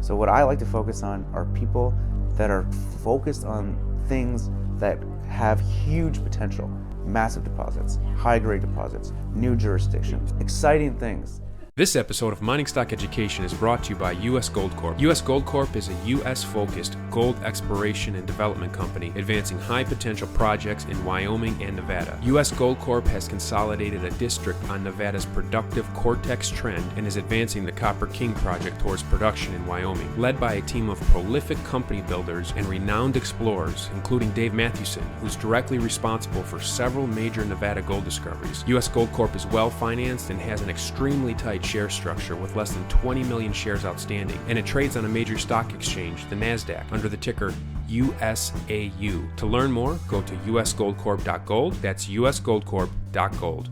So what I like to focus on are people that are focused on things that have huge potential, massive deposits, high-grade deposits, new jurisdictions, exciting things. This episode of Mining Stock Education is brought to you by U.S. Gold Corp. U.S. Gold Corp is a U.S.-focused gold exploration and development company advancing high-potential projects in Wyoming and Nevada. U.S. Gold Corp has consolidated a district on Nevada's productive Cortex Trend and is advancing the Copper King project towards production in Wyoming. Led by a team of prolific company builders and renowned explorers, including Dave Mathewson, who's directly responsible for several major Nevada gold discoveries. U.S. Gold Corp is well-financed and has an extremely tight share structure with less than 20 million shares outstanding, and it trades on a major stock exchange, the NASDAQ, under the ticker USAU. To learn more, go to usgoldcorp.gold. That's usgoldcorp.gold.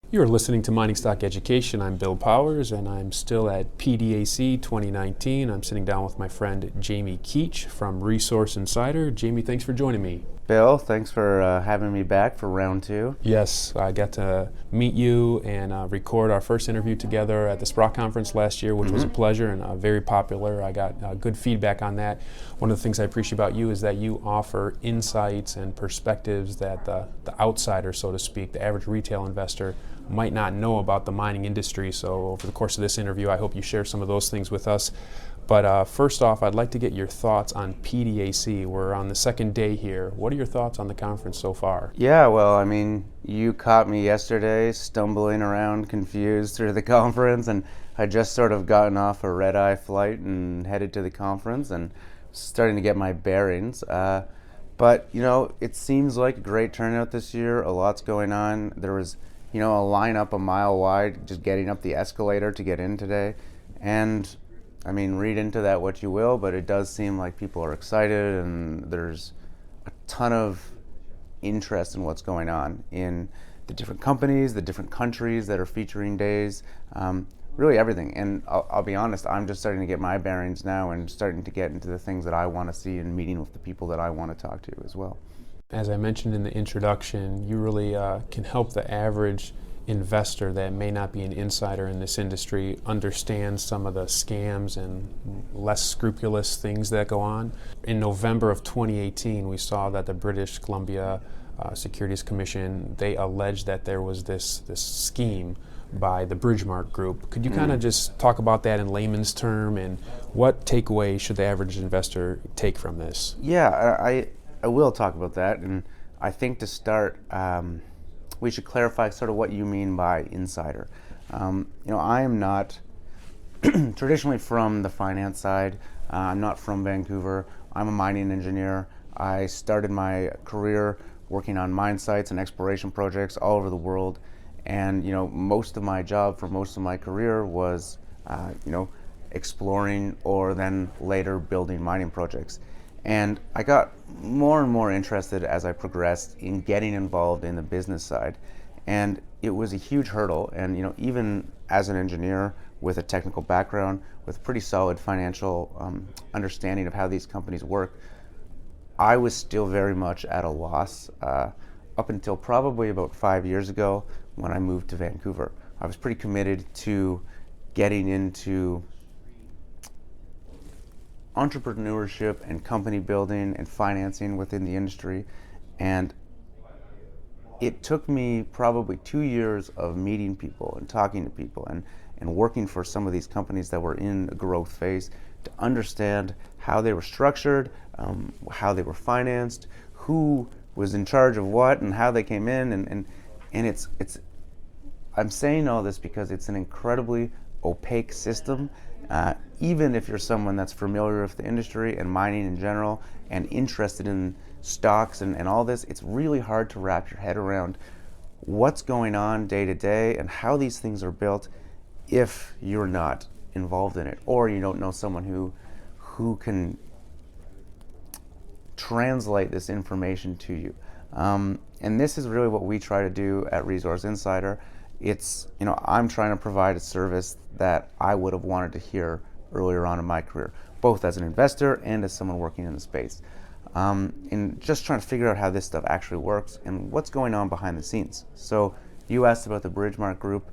You're listening to Mining Stock Education. I'm Bill Powers, and I'm still at PDAC 2019. I'm sitting down with my friend Jamie Keech from Resource Insider. Jamie, thanks for joining me. Bill, thanks for having me back for round two. Yes, I got to meet you and record our first interview together at the Sprout Conference last year, which was a pleasure and very popular. I got good feedback on that. One of the things I appreciate about you is that you offer insights and perspectives that the outsider, so to speak, the average retail investor, might not know about the mining industry. So over the course of this interview, I hope you share some of those things with us. But first off, I'd like to get your thoughts on PDAC. We're on the second day here. What are your thoughts on the conference so far? Yeah, well, I mean, you caught me yesterday stumbling around confused through the conference, and I just sort of gotten off a red-eye flight and headed to the conference and starting to get my bearings. But, you know, it seems like a great turnout this year. A lot's going on. There was, you know, a lineup a mile wide just getting up the escalator to get in today. And I mean, read into that what you will, but it does seem like people are excited and there's a ton of interest in what's going on in the different companies, the different countries that are featuring days, really everything. And I'll be honest, I'm just starting to get my bearings now and starting to get into the things that I want to see and meeting with the people that I want to talk to as well. As I mentioned in the introduction, you really can help the average investor that may not be an insider in this industry understand some of the scams and less scrupulous things that go on. In November of 2018, we saw that the British Columbia Securities Commission, they alleged that there was this scheme by the BridgeMark Group. Could you kind of just talk about that in layman's term, and what takeaway should the average investor take from this? Yeah, I will talk about that, and I think to start, we should clarify sort of what you mean by insider. You know, I am not traditionally from the finance side. I'm not from Vancouver. I'm a mining engineer. I started my career working on mine sites and exploration projects all over the world. And, you know, most of my job for most of my career was, you know, exploring or then later building mining projects. And I got more and more interested as I progressed in getting involved in the business side. And it was a huge hurdle. And, you know, even as an engineer with a technical background, with pretty solid financial understanding of how these companies work, I was still very much at a loss up until probably about 5 years ago when I moved to Vancouver. I was pretty committed to getting into entrepreneurship and company building and financing within the industry, and it took me probably 2 years of meeting people and talking to people and working for some of these companies that were in a growth phase to understand how they were structured, how they were financed, who was in charge of what and how they came in, and it's I'm saying all this because it's an incredibly opaque system. Even if you're someone that's familiar with the industry and mining in general and interested in stocks and all this, it's really hard to wrap your head around what's going on day to day and how these things are built if you're not involved in it or you don't know someone who can translate this information to you. And this is really what we try to do at Resource Insider. It's, you know, I'm trying to provide a service that I would have wanted to hear earlier on in my career, both as an investor and as someone working in the space. And just trying to figure out how this stuff actually works and what's going on behind the scenes. So you asked about the BridgeMark Group.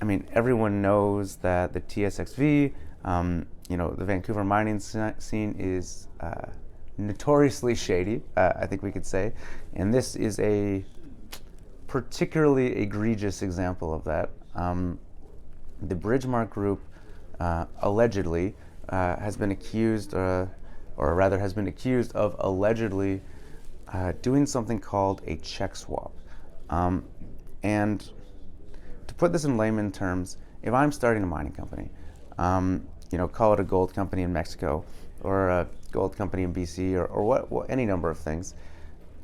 I mean, everyone knows that the TSXV, the Vancouver mining scene is notoriously shady, I think we could say. And this is a particularly egregious example of that. The BridgeMark Group allegedly has been accused, or rather has been accused of allegedly doing something called a check swap. And to put this in layman terms, if I'm starting a mining company, call it a gold company in Mexico or a gold company in BC or what any number of things,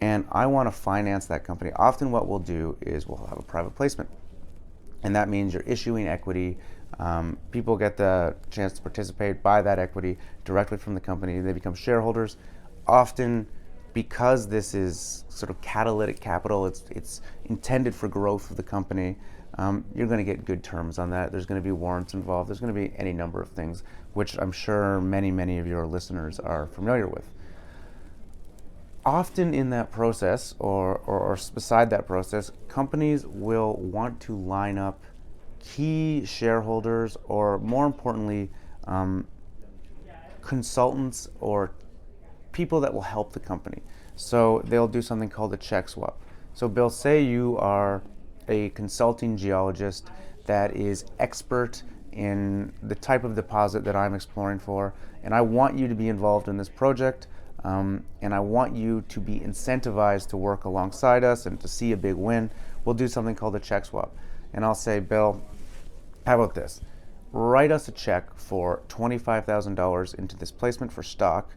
and I want to finance that company, often what we'll do is we'll have a private placement. And that means you're issuing equity. People get the chance to participate, buy that equity directly from the company. They become shareholders. Often, because this is sort of catalytic capital, it's intended for growth of the company, you're going to get good terms on that. There's going to be warrants involved. There's going to be any number of things, which I'm sure many of your listeners are familiar with. Often in that process, or beside that process, companies will want to line up key shareholders, or more importantly, consultants or people that will help the company. So they'll do something called a check swap. So Bill, say you are a consulting geologist that is expert in the type of deposit that I'm exploring for, and I want you to be involved in this project, and I want you to be incentivized to work alongside us and to see a big win. We'll do something called a check swap. And I'll say, Bill, how about this? Write us a check for $25,000 into this placement for stock,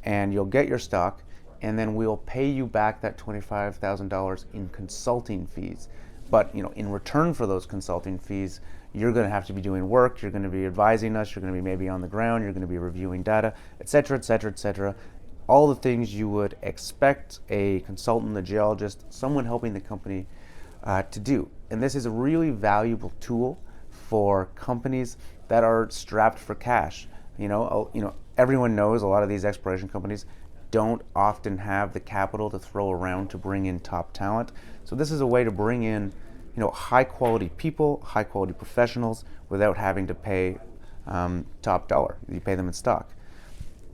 and you'll get your stock, and then we'll pay you back that $25,000 in consulting fees. But in return for those consulting fees, you're going to have to be doing work, you're going to be advising us, you're going to be maybe on the ground, you're going to be reviewing data, etc., etc., etc. All the things you would expect a consultant, a geologist, someone helping the company to do. And this is a really valuable tool for companies that are strapped for cash. Everyone knows a lot of these exploration companies don't often have the capital to throw around to bring in top talent. So this is a way to bring in high quality people, high quality professionals without having to pay top dollar. You pay them in stock.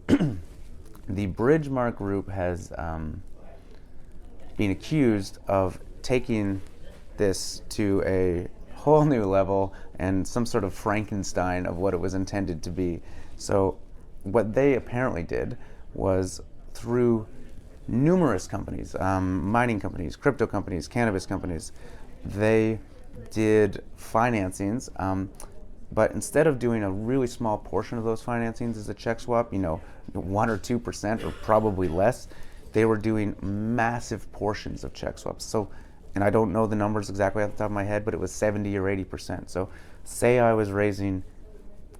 The BridgeMark Group has been accused of taking this to a whole new level and some sort of Frankenstein of what it was intended to be. So what they apparently did was, through numerous companies, mining companies, crypto companies, cannabis companies, they did financings, but instead of doing a really small portion of those financings as a check swap, 1 or 2% or probably less, they were doing massive portions of check swaps. So, and I don't know the numbers exactly off the top of my head, but it was 70 or 80%. So say I was raising,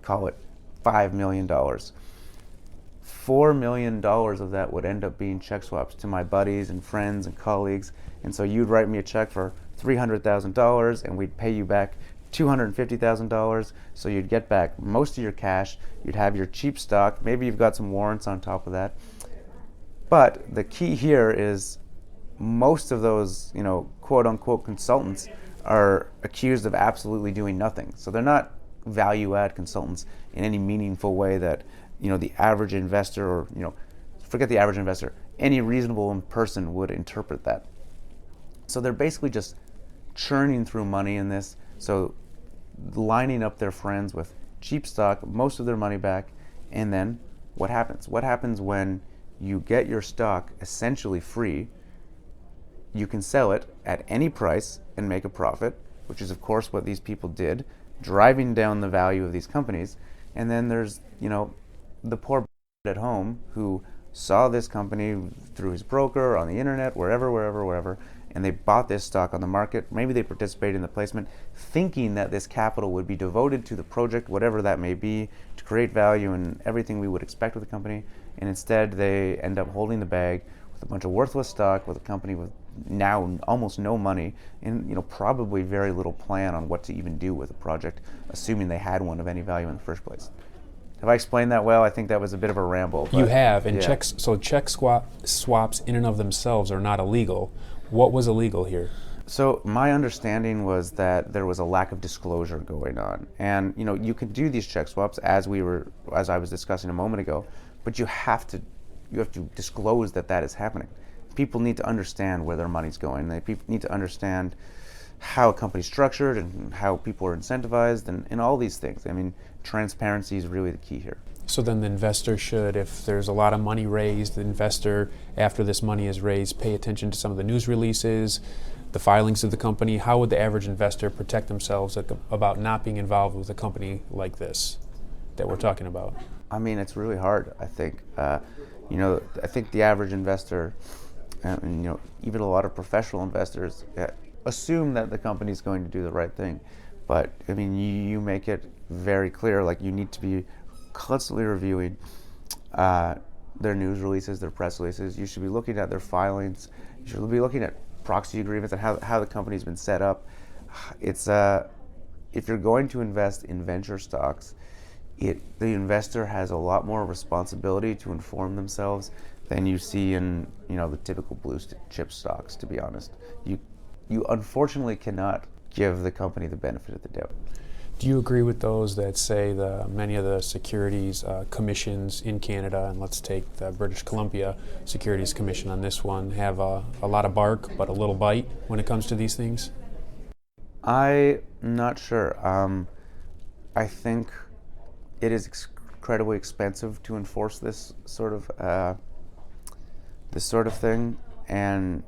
call it $5 million. $4 million of that would end up being check swaps to my buddies and friends and colleagues. And so you'd write me a check for $300,000 and we'd pay you back $250,000. So you'd get back most of your cash. You'd have your cheap stock. Maybe you've got some warrants on top of that. But the key here is most of those, quote unquote consultants are accused of absolutely doing nothing. So they're not value add consultants in any meaningful way that, the average investor or, forget the average investor, any reasonable person would interpret that. So they're basically just churning through money in this. So lining up their friends with cheap stock, most of their money back. And then what happens? What happens when you get your stock essentially free? You can sell it at any price and make a profit, which is of course what these people did, driving down the value of these companies. And then there's, the poor at home who saw this company through his broker, on the internet, wherever, and they bought this stock on the market. Maybe they participated in the placement thinking that this capital would be devoted to the project, whatever that may be, to create value and everything we would expect with the company. And instead they end up holding the bag with a bunch of worthless stock, with a company with now almost no money, and probably very little plan on what to even do with a project, assuming they had one of any value in the first place. Have I explained that well? I think that was a bit of a ramble. You have, and yeah. check swaps in and of themselves are not illegal. What was illegal here? So my understanding was that there was a lack of disclosure going on, and you can do these check swaps as I was discussing a moment ago, but you have to disclose that is happening. People need to understand where their money's going. They need to understand how a company's structured and how people are incentivized and all these things. I mean, transparency is really the key here. So then the investor should, if there's a lot of money raised, the investor, after this money is raised, pay attention to some of the news releases, the filings of the company. How would the average investor protect themselves about not being involved with a company like this that we're talking about? I mean, it's really hard, I think. I think the average investor, and even a lot of professional investors assume that the company's going to do the right thing. But I mean, you make it very clear, like you need to be constantly reviewing their news releases, their press releases. You should be looking at their filings. You should be looking at proxy agreements and how the company's been set up. It's if you're going to invest in venture stocks, the investor has a lot more responsibility to inform themselves than you see in the typical blue chip stocks. To be honest, you unfortunately cannot give the company the benefit of the doubt. Do you agree with those that say many of the securities commissions in Canada, and let's take the British Columbia Securities Commission on this one, have a lot of bark but a little bite when it comes to these things? I'm not sure. I think it is incredibly expensive to enforce this sort of thing, and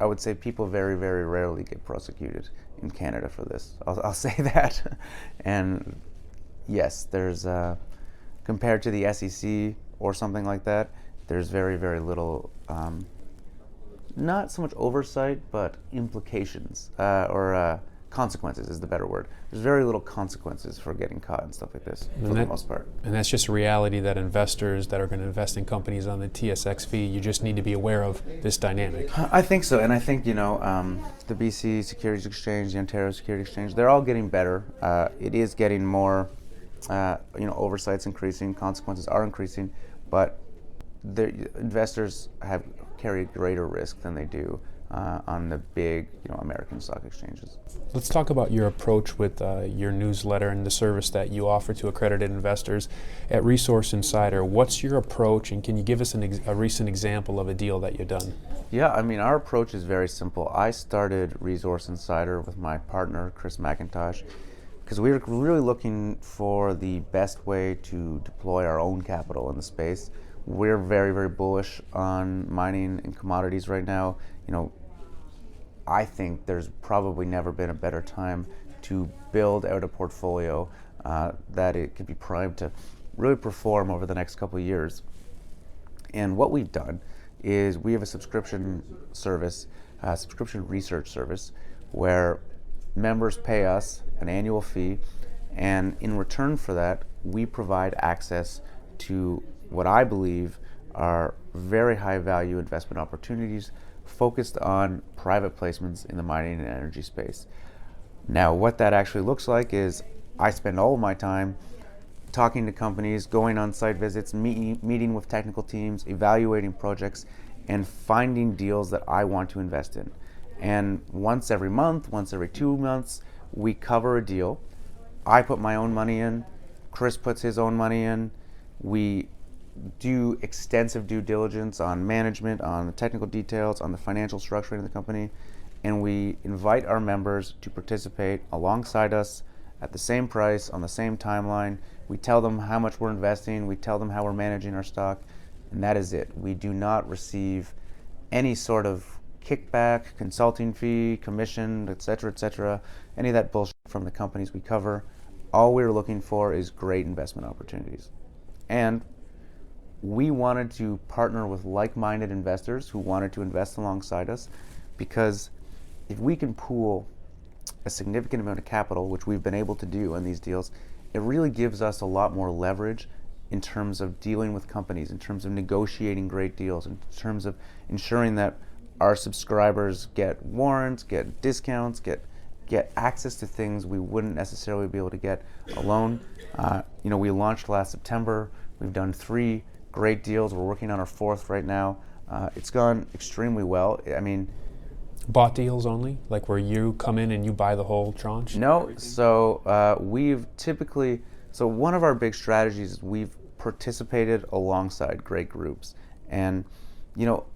I would say people very, very rarely get prosecuted in Canada for this. I'll say that. And yes, there's compared to the SEC or something like that, there's very, very little, not so much oversight, but implications or consequences is the better word. There's very little consequences for getting caught and stuff like this for the most part. And that's just a reality that investors that are going to invest in companies on the TSXV, you just need to be aware of this dynamic. I think so, and I think the BC Securities Exchange, the Ontario Securities Exchange, they're all getting better. It is getting more, oversight's increasing, consequences are increasing, but the investors carry greater risk than they do on the big, American stock exchanges. Let's talk about your approach with your newsletter and the service that you offer to accredited investors. At Resource Insider, what's your approach, and can you give us a recent example of a deal that you've done? Yeah, I mean, our approach is very simple. I started Resource Insider with my partner, Chris McIntosh, because we were really looking for the best way to deploy our own capital in the space. We're very, very bullish on mining and commodities right now. I think there's probably never been a better time to build out a portfolio that it could be primed to really perform over the next couple of years. And what we've done is we have a subscription service, subscription research service, where members pay us an annual fee, and in return for that, we provide access to what I believe are very high value investment opportunities focused on private placements in the mining and energy space. Now, what that actually looks like is I spend all of my time talking to companies, going on site visits, meeting with technical teams, evaluating projects, and finding deals that I want to invest in. And once every month, once every 2 months, we cover a deal. I put my own money in, Chris puts his own money in. We do extensive due diligence on management, on the technical details, on the financial structuring of the company, and we invite our members to participate alongside us at the same price, on the same timeline. We tell them how much we're investing, we tell them how we're managing our stock, and that is it. We do not receive any sort of kickback, consulting fee, commission, etc., any of that bullshit from the companies we cover. All we're looking for is great investment opportunities. And we wanted to partner with like-minded investors who wanted to invest alongside us, because if we can pool a significant amount of capital, which we've been able to do in these deals, it really gives us a lot more leverage in terms of dealing with companies, in terms of negotiating great deals, in terms of ensuring that our subscribers get warrants, get discounts, get access to things we wouldn't necessarily be able to get alone. We launched last September. We've done 3 great deals. We're working on our 4th right now. It's gone extremely well. I mean, Bought deals only, like where you come in and you buy the whole tranche? no. So we've typically, so one of our big strategies is we've participated alongside great groups, and you know,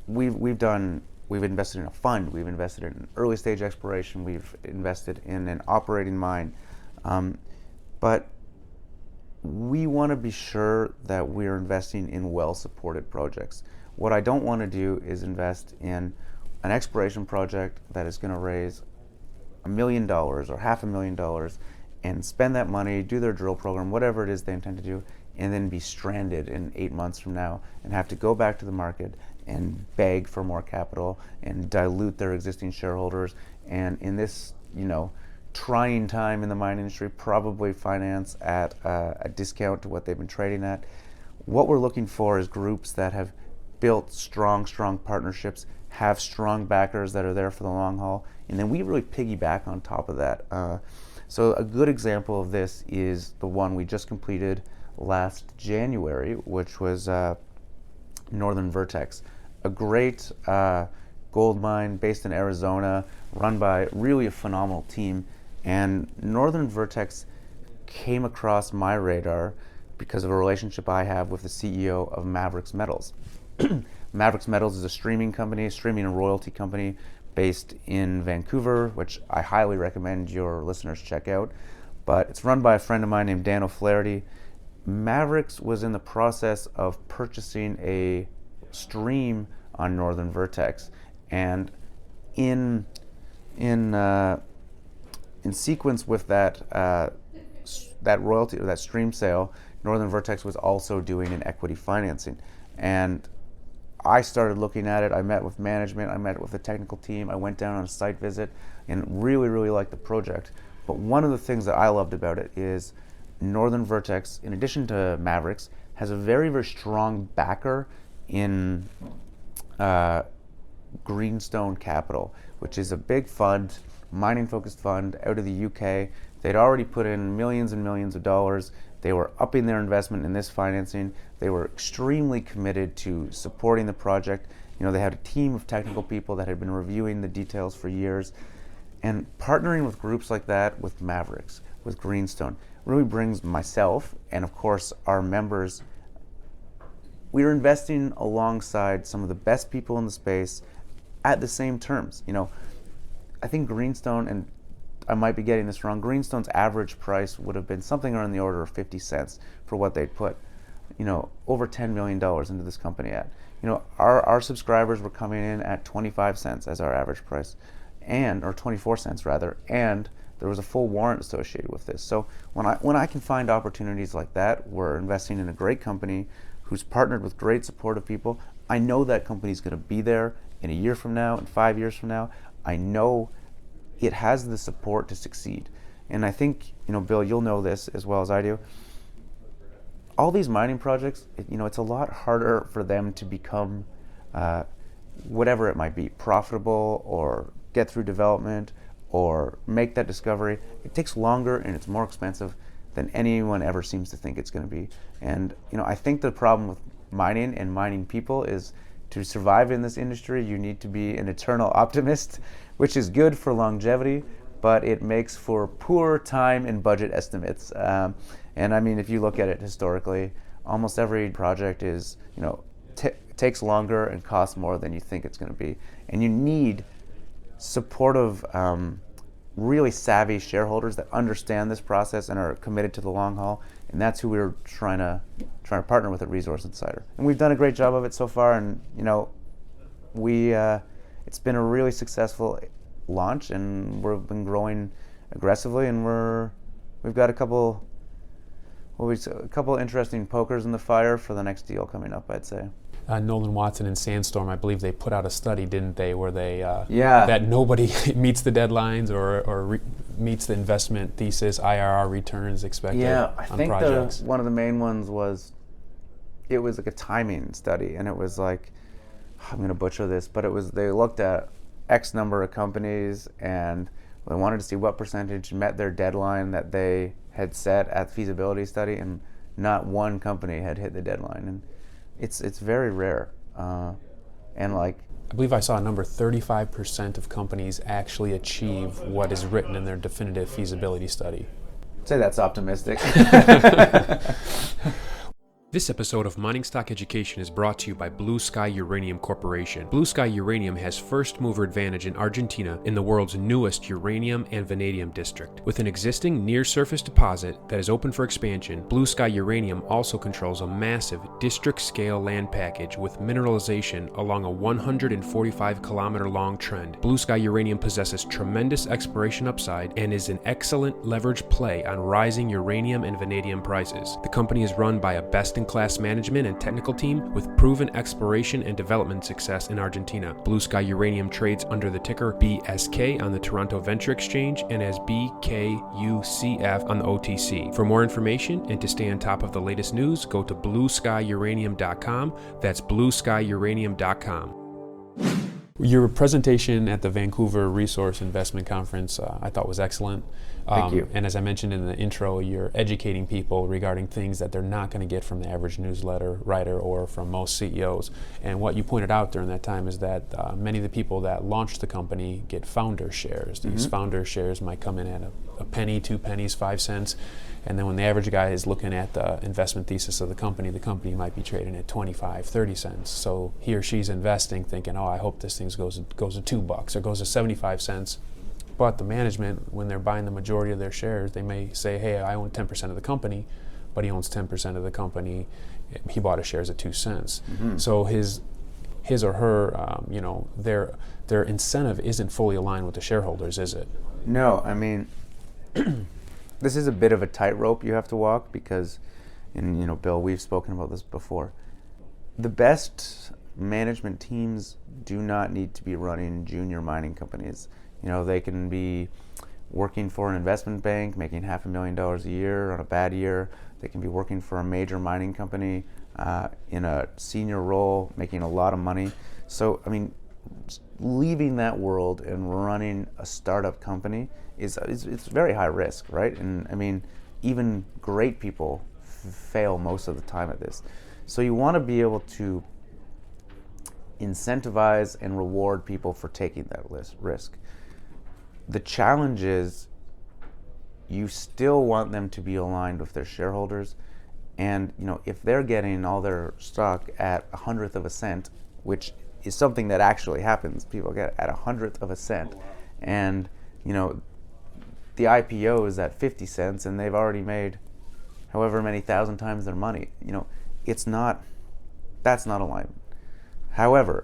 we've invested in a fund, we've invested in early stage exploration, we've invested in an operating mine, but we want to be sure that we're investing in well-supported projects. What I don't want to do is invest in an exploration project that is going to raise $1 million or $500,000 and spend that money, do their drill program, whatever it is they intend to do, and then be stranded in 8 months from now and have to go back to the market and beg for more capital and dilute their existing shareholders. And in this, trying time in the mining industry, probably finance at a discount to what they've been trading at. What we're looking for is groups that have built strong partnerships, have strong backers that are there for the long haul, and then we really piggyback on top of that. So a good example of this is the one we just completed last January, which was Northern Vertex, a great gold mine based in Arizona, run by really a phenomenal team. And Northern Vertex came across my radar because of a relationship I have with the CEO of Mavericks Metals. Mavericks Metals is a streaming and royalty company based in Vancouver, which I highly recommend your listeners check out. But it's run by a friend of mine named Dan O'Flaherty. Mavericks was in the process of purchasing a stream on Northern Vertex, and in sequence with that royalty or that stream sale, Northern Vertex was also doing an equity financing. And I started looking at it. I met with management, I met with the technical team, I went down on a site visit and really liked the project. But one of the things that I loved about it is Northern Vertex, in addition to Mavericks, has a very strong backer in Greenstone Capital, which is a big fund, mining-focused fund out of the UK. They'd already put in millions and millions of dollars. They were upping their investment in this financing. They were extremely committed to supporting the project. They had a team of technical people that had been reviewing the details for years. And partnering with groups like that, with Mavericks, with Greenstone, really brings myself and, of course, our members. We are investing alongside some of the best people in the space at the same terms. I think Greenstone, and I might be getting this wrong, Greenstone's average price would have been something around the order of 50 cents for what they'd put, over $10 million into this company at. Our subscribers were coming in at 25 cents as our average price, or 24 cents rather, and there was a full warrant associated with this. So when I can find opportunities like that, we're investing in a great company who's partnered with great supportive people. I know that company's going to be there in a year from now, in 5 years from now. I know it has the support to succeed. And I think, Bill, you'll know this as well as I do. All these mining projects, it's a lot harder for them to become whatever it might be, profitable or get through development or make that discovery. It takes longer and it's more expensive than anyone ever seems to think it's going to be. And I think the problem with mining and mining people is, to survive in this industry, you need to be an eternal optimist, which is good for longevity, but it makes for poor time and budget estimates. And I mean, if you look at it historically, almost every project is, takes longer and costs more than you think it's going to be. And you need supportive, really savvy shareholders that understand this process and are committed to the long haul. And that's who we're trying to partner with at Resource Insider. And we've done a great job of it so far. And it's been a really successful launch, and we've been growing aggressively. And we've got a couple interesting pokers in the fire for the next deal coming up, I'd say. Nolan Watson and Sandstorm, I believe they put out a study, didn't they, where they that nobody meets the deadlines or meets the investment thesis, IRR returns expected on projects. I think one of the main ones was, it was like a timing study, and it was like, I'm going to butcher this, but they looked at X number of companies and they wanted to see what percentage met their deadline that they had set at the feasibility study, and not one company had hit the deadline. And it's very rare. And like, I believe I saw a number, 35% of companies actually achieve what is written in their definitive feasibility study. say that's optimistic. This episode of Mining Stock Education is brought to you by Blue Sky Uranium Corporation. Blue Sky Uranium has first mover advantage in Argentina in the world's newest uranium and vanadium district. With an existing near-surface deposit that is open for expansion, Blue Sky Uranium also controls a massive district-scale land package with mineralization along a 145-kilometer-long trend. Blue Sky Uranium possesses tremendous exploration upside and is an excellent leverage play on rising uranium and vanadium prices. The company is run by a best-in-class management and technical team with proven exploration and development success in Argentina. Blue Sky Uranium trades under the ticker BSK on the Toronto Venture Exchange and as BKUCF on the OTC. For more information and to stay on top of the latest news, go to blueskyuranium.com. That's blueskyuranium.com. Your presentation at the Vancouver Resource Investment Conference I thought was excellent. Thank you. And as I mentioned in the intro, you're educating people regarding things that they're not going to get from the average newsletter writer or from most CEOs. And what you pointed out during that time is that many of the people that launched the company get founder shares. These founder shares might come in at a penny, 2 pennies, 5 cents. And then when the average guy is looking at the investment thesis of the company might be trading at 25, 30 cents. So he or she's investing thinking, oh, I hope this thing goes to $2 or goes to 75 cents. But the management, when they're buying the majority of their shares, they may say, hey, I own 10% of the company, but he owns 10% of the company. He bought his shares at 2 cents. So his or her, their incentive isn't fully aligned with the shareholders, is it? No, I mean, this is a bit of a tightrope you have to walk because, and Bill, we've spoken about this before. The best management teams do not need to be running junior mining companies. They can be working for an investment bank, making $500,000 a year on a bad year. They can be working for a major mining company in a senior role, making a lot of money. So, I mean, leaving that world and running a startup company it's very high risk, right? And I mean, even great people fail most of the time at this. So you want to be able to incentivize and reward people for taking that risk. The challenge is you still want them to be aligned with their shareholders, and if they're getting all their stock at 1/100 of a cent, which is something that actually happens, people get at 1/100 of a cent, and the IPO is at 50 cents and they've already made however many thousand times their money. That's not alignment. However,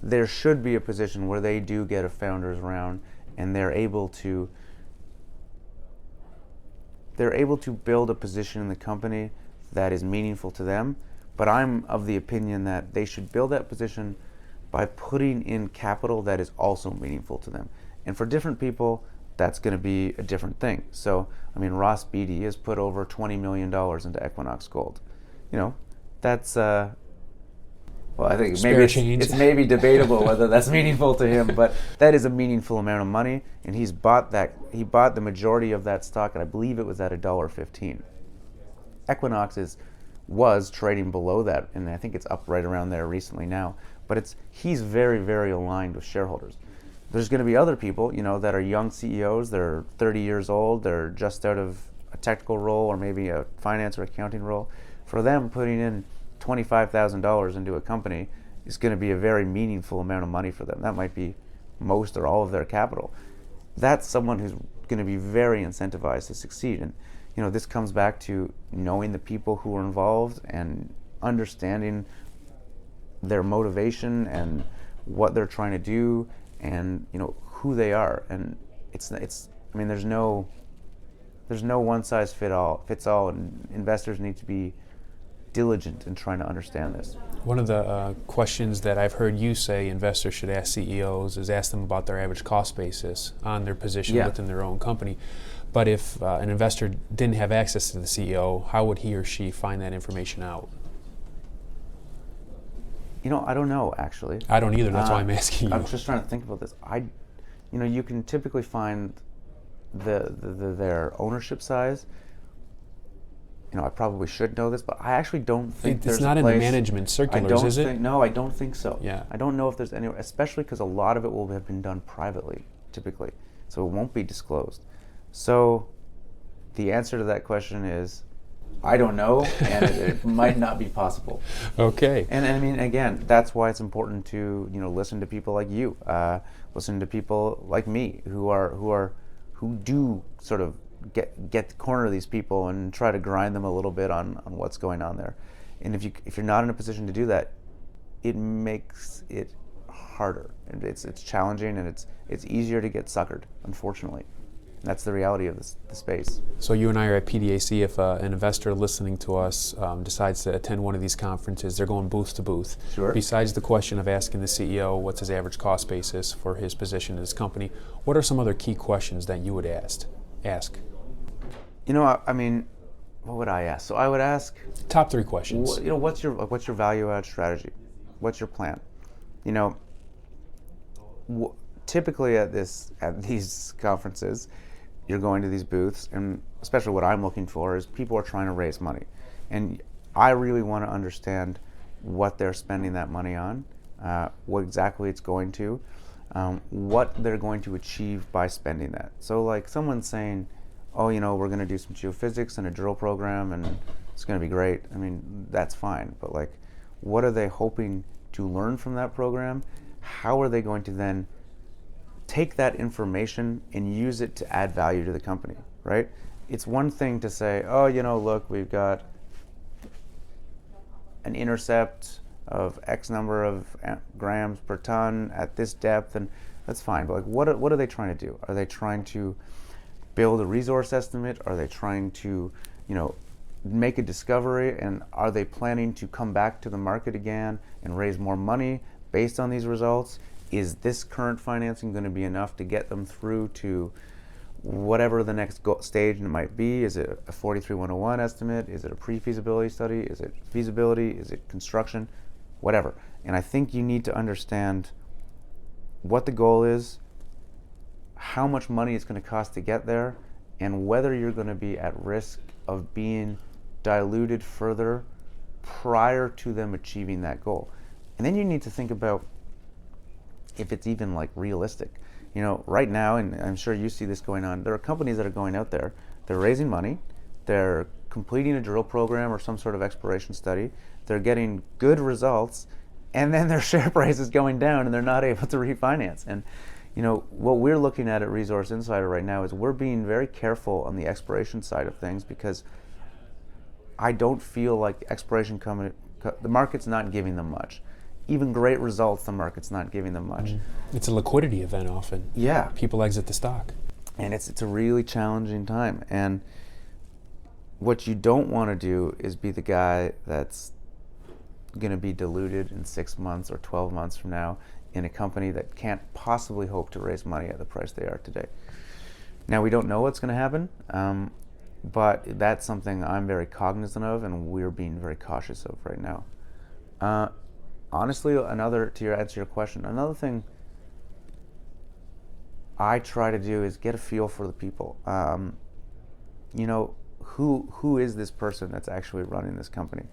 there should be a position where they do get a founders round and they're able to build a position in the company that is meaningful to them. But I'm of the opinion that they should build that position by putting in capital that is also meaningful to them. And for different people, that's going to be a different thing. So, I mean, Ross Beatty has put over $20 million into Equinox Gold. That's well, I think maybe it's maybe debatable whether that's meaningful to him, but that is a meaningful amount of money, and he bought the majority of that stock, and I believe it was at $1.15. Equinox was trading below that, and I think it's up right around there recently now. But he's very, very aligned with shareholders. There's going to be other people, that are young CEOs. They're 30 years old. They're just out of a technical role or maybe a finance or accounting role. For them, putting in $25,000 into a company is going to be a very meaningful amount of money for them. That might be most or all of their capital. That's someone who's going to be very incentivized to succeed. And this comes back to knowing the people who are involved and understanding their motivation and what they're trying to do, and who they are. And there's no one size fits all, and investors need to be diligent in trying to understand this. One of the questions that I've heard you say investors should ask CEOs is ask them about their average cost basis on their position within their own company. But if an investor didn't have access to the CEO, how would he or she find that information out? I don't know, actually. I don't either. That's why I'm asking you. I'm just trying to think about this. You can typically find their ownership size, I probably should know this, but I actually don't think It's there's not a in the place, management circulars, is it? No, I don't think so. Yeah. I don't know if there's any, especially because a lot of it will have been done privately, typically, so it won't be disclosed. So the answer to that question is, I don't know, and it might not be possible. Okay. And I mean, again, that's why it's important to listen to people like you, listen to people like me who do sort of get the corner of these people and try to grind them a little bit on what's going on there. And if you're not in a position to do that, it makes it harder, and it's challenging, and it's easier to get suckered, unfortunately. And that's the reality of the space. So you and I are at PDAC. If an investor listening to us decides to attend one of these conferences, they're going booth to booth. Sure. Besides the question of asking the CEO what's his average cost basis for his position in his company, what are some other key questions that you would ask? I mean, what would I ask? So I would ask, Top 3 questions. what's your value add strategy? What's your plan? Typically at these conferences, you're going to these booths, and especially what I'm looking for is people are trying to raise money, and I really want to understand what they're spending that money on, what exactly it's going to, what they're going to achieve by spending that. So like someone's saying, oh, we're going to do some geophysics and a drill program, and it's going to be great. I mean, that's fine, but like, what are they hoping to learn from that program? How are they going to then take that information and use it to add value to the company, right? It's one thing to say, oh, look, we've got an intercept of X number of grams per ton at this depth, and that's fine. But like, what are they trying to do? Are they trying to build a resource estimate? Are they trying to, make a discovery? And are they planning to come back to the market again and raise more money based on these results? Is this current financing going to be enough to get them through to whatever the next stage might be? Is it a 43-101 estimate? Is it a pre-feasibility study? Is it feasibility? Is it construction? Whatever. And I think you need to understand what the goal is, how much money it's going to cost to get there, and whether you're going to be at risk of being diluted further prior to them achieving that goal. And then you need to think about if it's even like realistic. Right now, and I'm sure you see this going on, there are companies that are going out there, they're raising money, they're completing a drill program or some sort of exploration study, they're getting good results, and then their share price is going down and they're not able to refinance. And what we're looking at Resource Insider right now is we're being very careful on the exploration side of things, because I don't feel like the market's not giving them much. Even great results, the market's not giving them much. It's a liquidity event often. Yeah. People exit the stock. And it's a really challenging time. And what you don't want to do is be the guy that's going to be diluted in 6 months or 12 months from now in a company that can't possibly hope to raise money at the price they are today. Now, we don't know what's going to happen, but that's something I'm very cognizant of, and we're being very cautious of right now. Honestly, to answer your question, another thing I try to do is get a feel for the people. Who is this person that's actually running this company?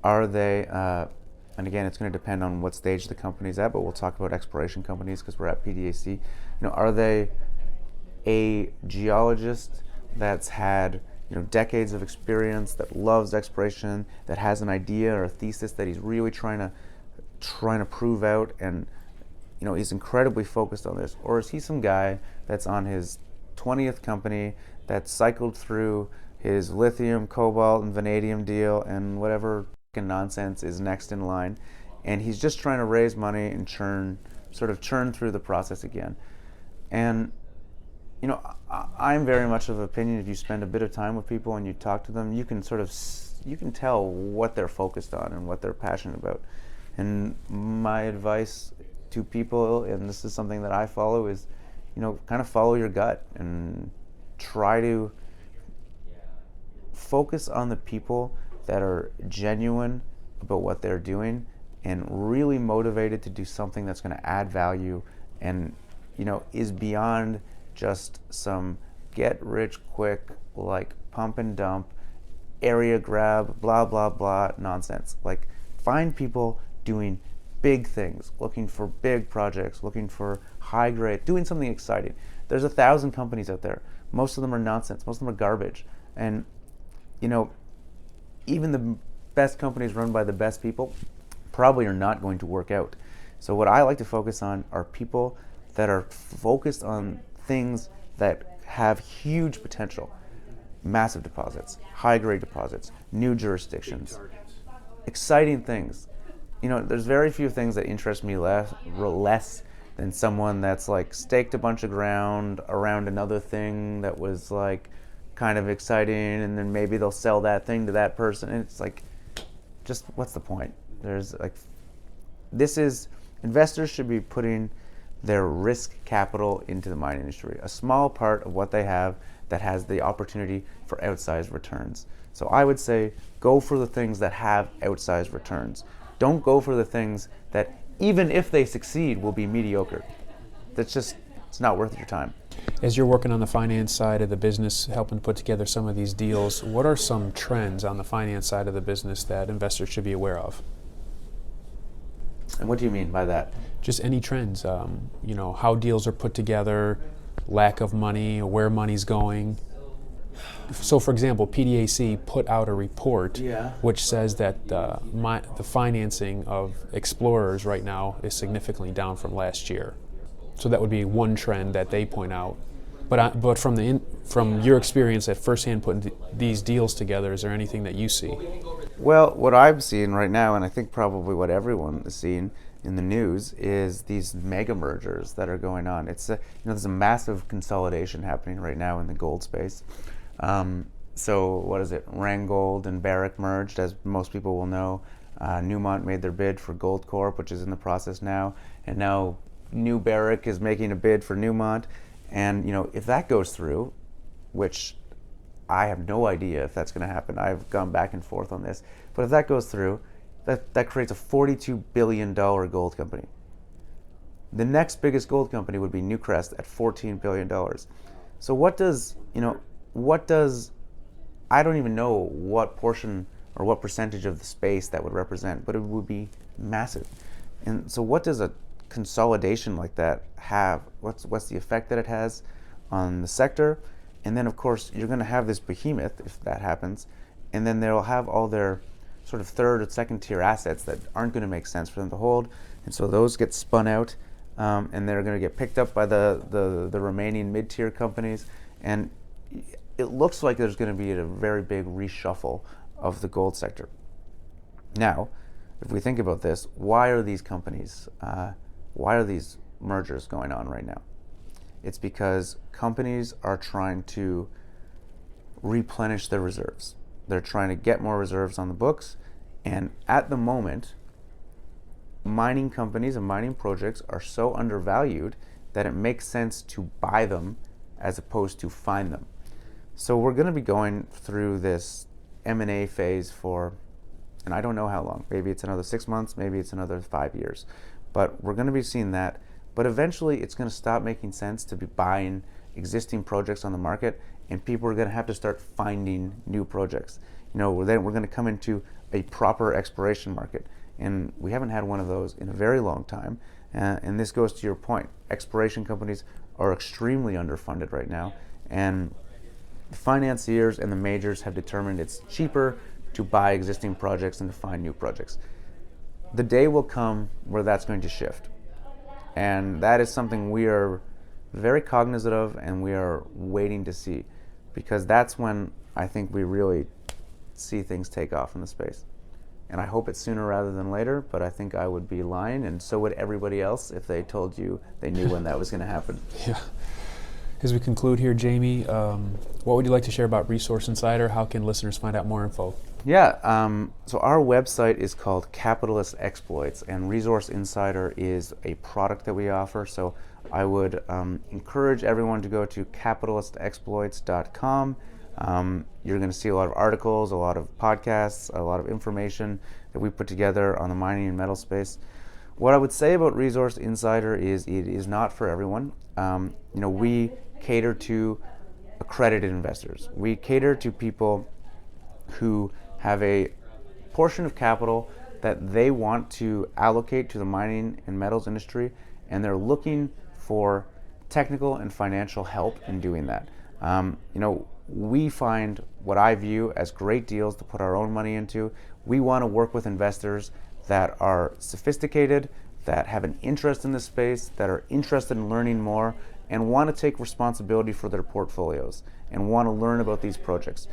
Are they, and again, it's going to depend on what stage the company's at, but we'll talk about exploration companies because we're at PDAC. Are they a geologist that's had decades of experience, that loves exploration, that has an idea or a thesis that he's really trying to prove out, and he's incredibly focused on this? Or is he some guy that's on his 20th company that's cycled through his lithium, cobalt, and vanadium deal and whatever nonsense is next in line, and he's just trying to raise money and churn through the process again? And I'm very much of the opinion, if you spend a bit of time with people and you talk to them, you can tell what they're focused on and what they're passionate about. And my advice to people, and this is something that I follow, is kind of follow your gut and try to focus on the people that are genuine about what they're doing and really motivated to do something that's going to add value and is beyond just some get rich quick, like pump and dump, area grab, blah, blah, blah nonsense. Like, find people doing big things, looking for big projects, looking for high grade, doing something exciting. There's 1,000 companies out there. Most of them are nonsense. Most of them are garbage. And, even the best companies run by the best people probably are not going to work out. So what I like to focus on are people that are focused on things that have huge potential. Massive deposits, high-grade deposits, new jurisdictions, exciting things. There's very few things that interest me less than someone that's like staked a bunch of ground around another thing that was like kind of exciting, and then maybe they'll sell that thing to that person, and it's like, just what's the point? Investors should be putting their risk capital into the mining industry, a small part of what they have that has the opportunity for outsized returns. So I would say go for the things that have outsized returns. Don't go for the things that, even if they succeed, will be mediocre. It's not worth your time. As you're working on the finance side of the business, helping put together some of these deals, what are some trends on the finance side of the business that investors should be aware of? And what do you mean by that? Just any trends, how deals are put together, lack of money, where money's going. So, for example, PDAC put out a report which says that the financing of explorers right now is significantly down from last year. So that would be one trend that they point out. But from your experience at firsthand putting these deals together, is there anything that you see? Well, what I'm seeing right now, and I think probably what everyone is seeing in the news, is these mega mergers that are going on. There's a massive consolidation happening right now in the gold space. So what is it? Randgold and Barrick merged, as most people will know. Newmont made their bid for Goldcorp, which is in the process now, and now New Barrick is making a bid for Newmont. And if that goes through, which I have no idea if that's going to happen. I've gone back and forth on this. But if that goes through, that creates a $42 billion gold company. The next biggest gold company would be Newcrest at $14 billion. So I don't even know what portion or what percentage of the space that would represent, but it would be massive. And so what does a consolidation like that have? What's the effect that it has on the sector? And then, of course, you're going to have this behemoth, if that happens, and then they'll have all their sort of third or second tier assets that aren't going to make sense for them to hold. And so those get spun out, and they're going to get picked up by the remaining mid-tier companies. And it looks like there's going to be a very big reshuffle of the gold sector. Now, if we think about this, why are these mergers going on right now? It's because companies are trying to replenish their reserves. They're trying to get more reserves on the books, and at the moment, mining companies and mining projects are so undervalued that it makes sense to buy them as opposed to find them. So we're going to be going through this M&A phase for, and I don't know how long, maybe it's another 6 months, maybe it's another 5 years, but we're going to be seeing that. But eventually it's going to stop making sense to be buying existing projects on the market, and people are going to have to start finding new projects. We're going to come into a proper exploration market, and we haven't had one of those in a very long time. And this goes to your point. Exploration companies are extremely underfunded right now, and the financiers and the majors have determined it's cheaper to buy existing projects than to find new projects. The day will come where that's going to shift. And that is something we are very cognizant of, and we are waiting to see, because that's when I think we really see things take off in the space. And I hope it's sooner rather than later, but I think I would be lying, and so would everybody else if they told you they knew when that was going to happen. Yeah. As we conclude here, Jamie, what would you like to share about Resource Insider? How can listeners find out more info? Yeah, so our website is called Capitalist Exploits, and Resource Insider is a product that we offer. So I would encourage everyone to go to capitalistexploits.com. You're going to see a lot of articles, a lot of podcasts, a lot of information that we put together on the mining and metal space. What I would say about Resource Insider is it is not for everyone. We cater to accredited investors. We cater to people who have a portion of capital that they want to allocate to the mining and metals industry, and they're looking for technical and financial help in doing that. We find what I view as great deals to put our own money into. We want to work with investors that are sophisticated, that have an interest in this space, that are interested in learning more, and want to take responsibility for their portfolios and want to learn about these projects.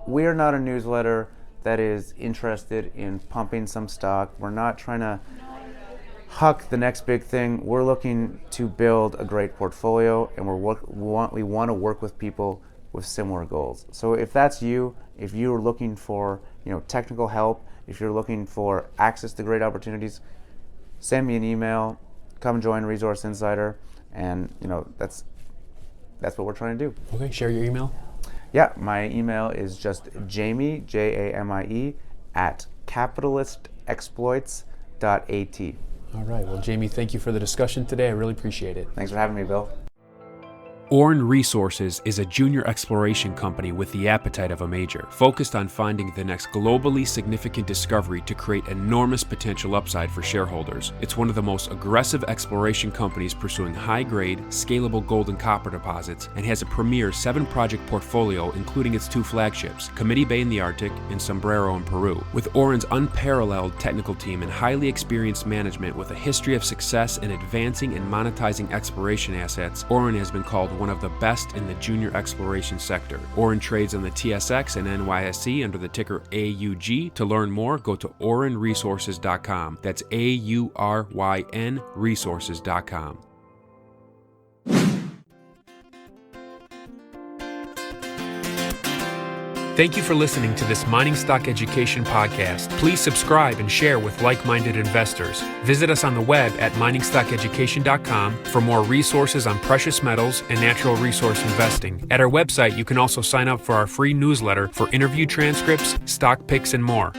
We are not a newsletter that is interested in pumping some stock. We're not trying to huck the next big thing. We're looking to build a great portfolio, and we want to work with people with similar goals. So if that's you, if you're looking for technical help, if you're looking for access to great opportunities, send me an email. Come join Resource Insider, and that's what we're trying to do. Okay, share your email. Yeah, my email is just Jamie, Jamie, at capitalistexploits.at. All right. Well, Jamie, thank you for the discussion today. I really appreciate it. Thanks for having me, Bill. Orin Resources is a junior exploration company with the appetite of a major, focused on finding the next globally significant discovery to create enormous potential upside for shareholders. It's one of the most aggressive exploration companies pursuing high-grade, scalable gold and copper deposits, and has a premier 7-project portfolio, including its 2 flagships, Committee Bay in the Arctic and Sombrero in Peru. With Orin's unparalleled technical team and highly experienced management with a history of success in advancing and monetizing exploration assets, Orin has been called one of the best in the junior exploration sector. Orin trades on the TSX and NYSE under the ticker AUG. To learn more, go to aurinresources.com. That's AURYN resources.com. Thank you for listening to this Mining Stock Education podcast. Please subscribe and share with like-minded investors. Visit us on the web at MiningStockEducation.com for more resources on precious metals and natural resource investing. At our website, you can also sign up for our free newsletter for interview transcripts, stock picks, and more.